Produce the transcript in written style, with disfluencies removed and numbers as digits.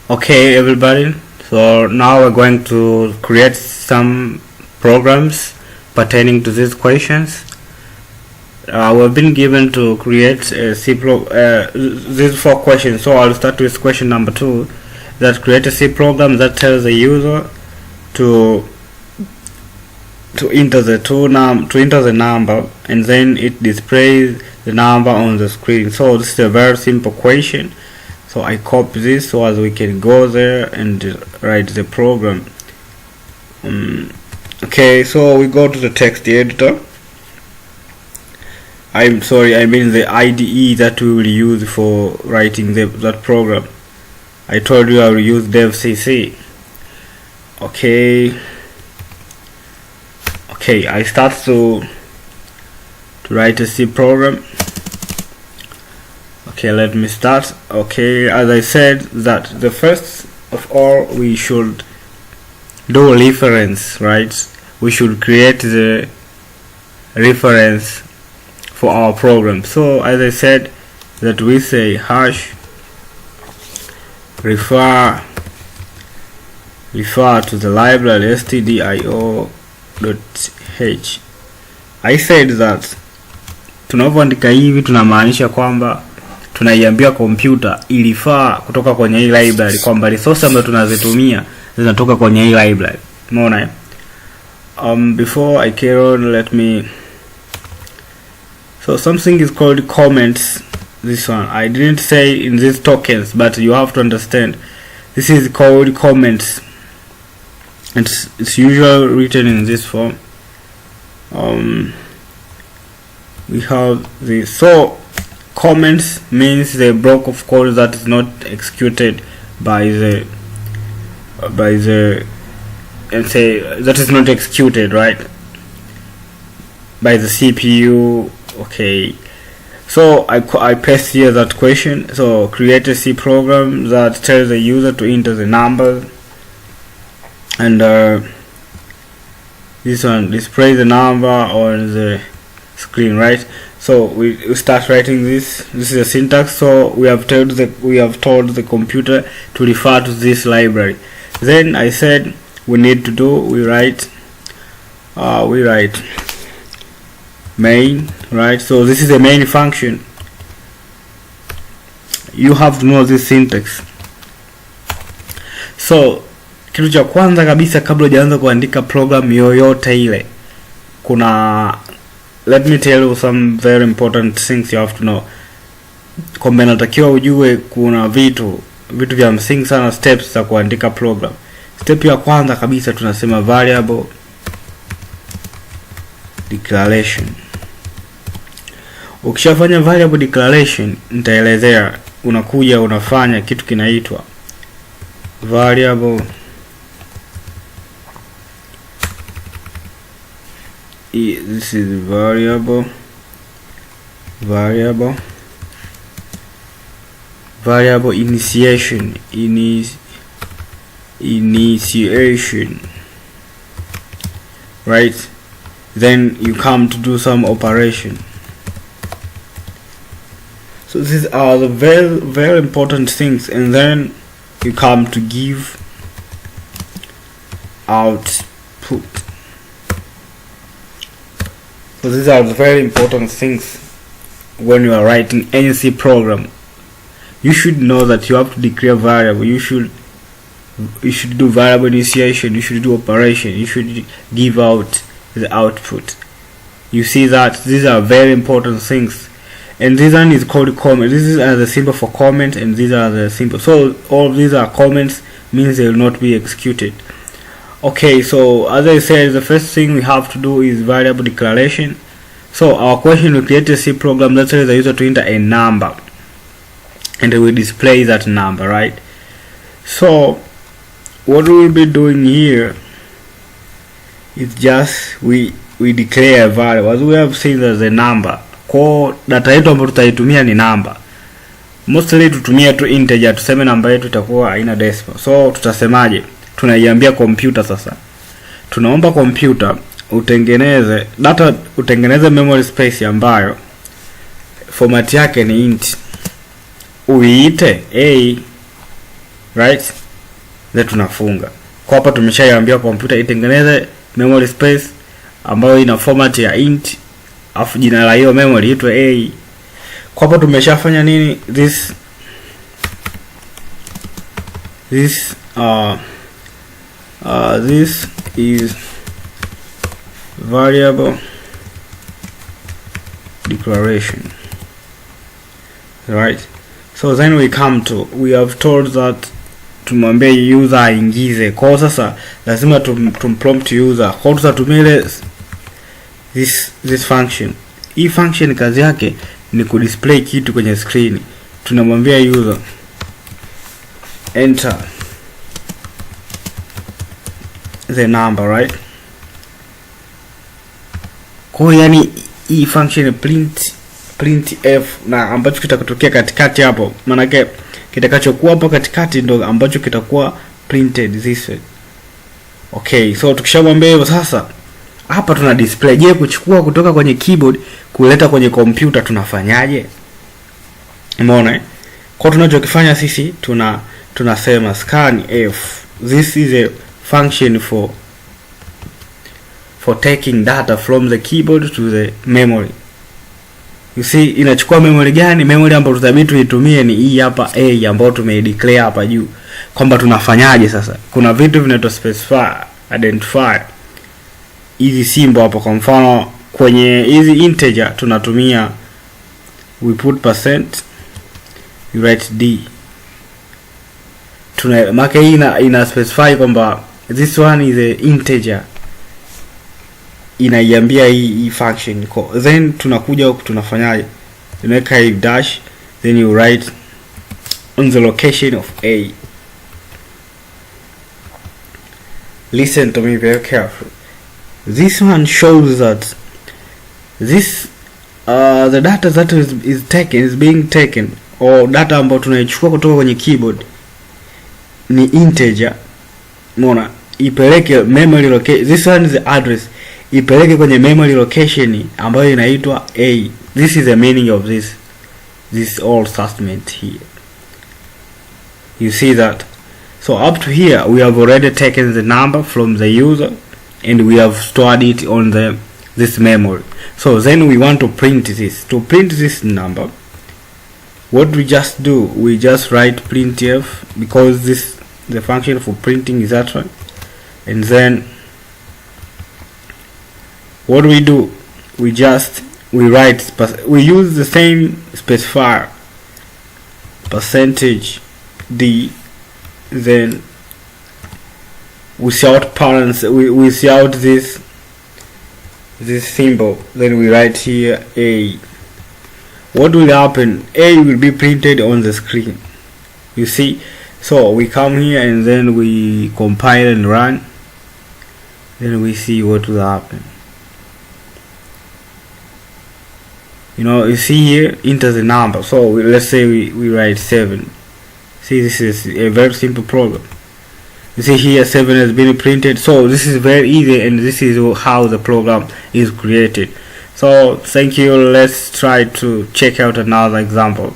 Okay, everybody, so now we're going to create some programs pertaining to these questions. We've been given to create these 4 questions, so I'll start with question number 2, that create a C program that tells the user to enter the number, and then it displays the number on the screen. So this is a very simple question. So I copy this so as we can go there and write the program. Okay, so we go to the text editor. I mean the IDE that we will use for writing that program. I told you I will use dev.cc. Okay, I start to write a C program. Okay, let me start. Okay, as I said, that the first of all we should do a reference, right? We should create the reference for our program. So as I said, that we say hash refer to the library stdio.h. I said that tunavyoandika hivi tunamaanisha kwamba tunaiambia kompyuta ilifaa kutoka kwenye hii library, kwamba resource ambazo tunazitumia zinatoka kwenye hii library. Umeona? Before I carry on, let me, so something is called comments. This one I didn't say in these tokens, but you have to understand this is called comments. It's usually written in this form. We have this. So comments means the block of code that is not executed by the and say that is not executed, right, by the CPU. Okay, so I paste here that question. So create a C program that tells the user to enter the numbers, and this one display the number on the screen, right? So we start writing this. This is a syntax. So we have told the computer to refer to this library. Then I said we write main, right? So this is the main function. You have to know this syntax. So kitu cha kwanza kabisa kabla hujaanza kuandika program yoyote ile, let me tell you some very important things you have to know. Kwamba natakiwa ujue kuna vitu vya msingi sana, steps za kuandika program. Step ya kwanza kabisa tunasema variable declaration. Ukishafanya variable declaration, nitaelezea, unakuja unafanya kitu kinaitwa variable this is variable initiation, right? Then you come to do some operation. So these are the very, very important things, and then you come to give output. So these are the very important things when you are writing any C program. You should know that you have to declare variable. You should do variable initiation. You should do operation. You should give out the output. You see that these are very important things. And this one is called comment. This is the symbol for comment, and these are the symbol. So all of these are comments, means they will not be executed. Okay, so as I said, the first thing we have to do is variable declaration. So our question will create a C program that tells the user to enter a number, and it will display that number, right? So what we will be doing here is just we declare a variable. As we have seen, there's a number. Kwa data yetu ambayo tutaitumia ni number. Mostly tutumia tu integer, tuseme namba yetu itakuwa haina decimal. So tutasemaje? Tunaiambia computer sasa, tunaomba computer utengeneze memory space ambayo format yake ni int, uiite a right, then tunafunga. Kwa hapa tumeshaiambia kompyuta itengeneze memory space ambayo ina format ya int, afu jina la hiyo memory itwe A. Kwa hapa tumeshafanya nini? This is variable declaration, right? So then we have told that tumwambie user aingize. Kwa sasa lazima tumprompt user. Kwa tutatumia this function. Hii function kazi yake ni kudisplay kitu kwenye screen. Tunamwambia user enter the number, right? Kwa yani hii function print f, na ambacho kitakutokea katikati hapo, maana yake kitakachokuwa hapo katikati ndo ambacho kitakuwa printed this way. Okay, so tukishamwambia hivyo sasa hapa tuna display. Je, kuchukua kutoka kwenye keyboard kuleta kwenye kompyuta tunafanyaje? Umeona? Kwa tunachokifanya sisi tunasema scan f. This is a function for taking data from the keyboard to the memory. You see, inachukua memory gani? Memory ambayo tutabidi tuitumie ni hii hapa A ambayo tumedeclare hapa juu. Kwamba tunafanyaje sasa? Kuna vitu vinaitwa specifier, identifier. Hizi symbol hapo, kwa mfano kwenye hizi integer tunatumia we put %, you write d. Maka hii ina specify kwamba this one is a integer, inaiambia hii function. Then tunakuja huku tunafanyaje? Tunaweka hii dash, then you write on the location of A. Listen to me very carefully. This one shows that this the data that is being taken, or data ambayo tunaichukua kutoka kwenye keyboard ni integer. Umeona? Ipeleke memory location. This one is the address. Ipeleke kwenye memory location ambayo inaitwa A. This is the meaning of this all statement here. You see that? So up to here we have already taken the number from the user and we have stored it on this memory. So then we want to print this. To print this number, what we just do, we just write printf, because the function for printing is that one. And then what we do, we use the same specifier %d, then without parents, without this symbol, then we write here A. What will happen? A will be printed on the screen, you see. So we come here and then we compile and run, then we see what will happen. You see here, enter the number. So let's say we write 7. See, this is a very simple program. You see here 7 has been printed. So this is very easy, and this is how the program is created. So thank you. Let's try to check out another example.